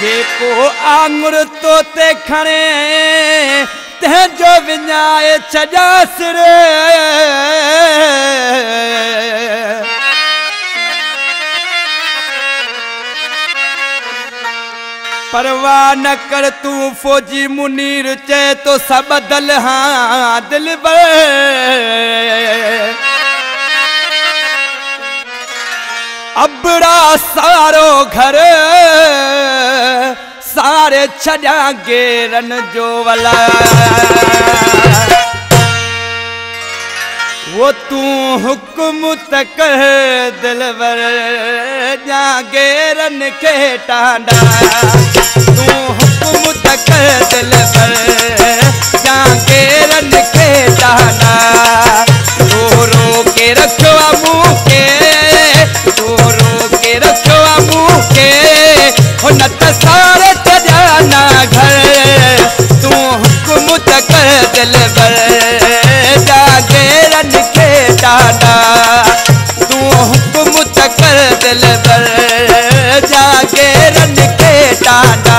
जेको आंगुर तोते खणे तंहिंजो विञाए छॾांसि रे। परवाह न कर तू फौजी मुनीर चे तो सब दल हाँ दिल अबड़ा सारो घर सारे छॾिया गेरन जो वला वो तू हुक्म तक दिलवर जा गेरन के टांडा तू हुक्म तक दिलवर जा गेरन के टांडा रो रो के रखो मुँह के रो रो के रखो मुँह के हो न त सारे जाना घर तू हुक्म तक दिलवर जा गेरन के टांडा तू हुक्म तक दिलवर जा गेरन के टांडा।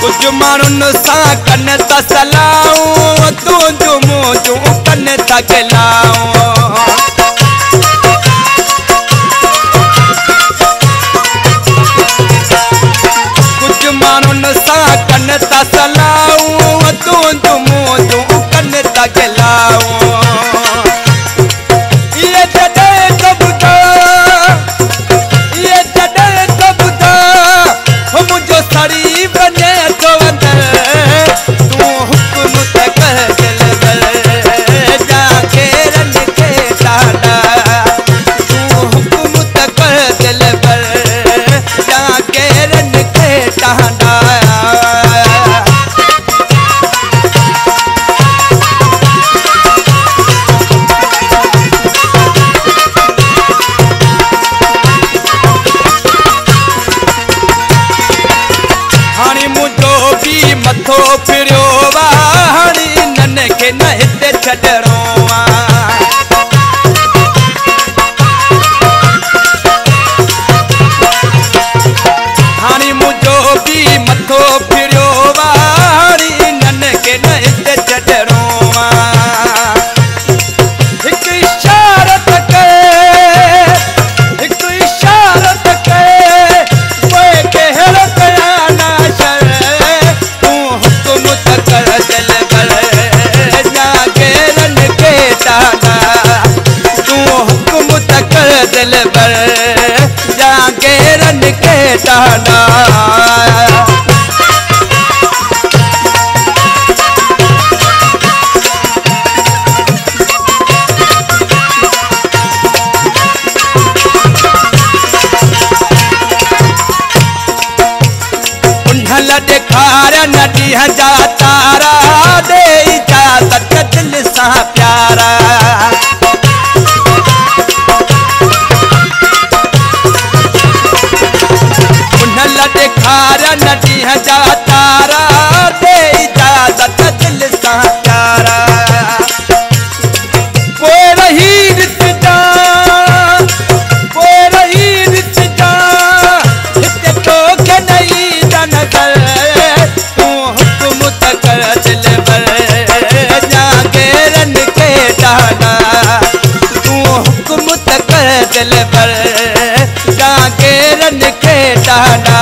कुछ माण्हुनि सां कन था सलाऊं तुंहिंजो मुंहिंजो कन था गिलाऊं कुछ माण्हुनि सां कन था सलाऊं तुंहिंजो मुंहिंजो कन था गिलाऊं ये जॾहिं त ॿुधा ये जॾहिं त ॿुधा हो मुंहिंजो सड़ी वञे थो अंदरि तूं हुक्म तक दिलवर जा गेरन के टांडा तूं हुक्म तक दिलवर जा गेरन के टांडा। हाणे मुंहिंजो बि मथो फिरियो वा हाणे नन खे न हिते छॾणो हाणे मुंहिंजो बि मथो फिरियो वा हाणे नन खे न हिते छॾणो हिकु इशारत कए हिकु इशारत कए पोइ कहिड़ो कया ना तूं हुक्म तक दिलवर जा गेरन के टांडा तूं हुक्म तक दिलवर जा गेरन के टांडा। उन्हल ॾेखार नदी जा तारा दे इजाज़त दिल सां प्यारा उन्हल ॾेखार नदी जा तारा दे इजाज़त दिल सां प्यारा पोइ रही ॾिसजा पोइ रही ॾिसजा हिते तोखे न ईंदा नज़र तूं हुक्म तक दिलवर जा गेरन के टांडा तूं हुक्म तक दिलवर जा गेरन के टांडा।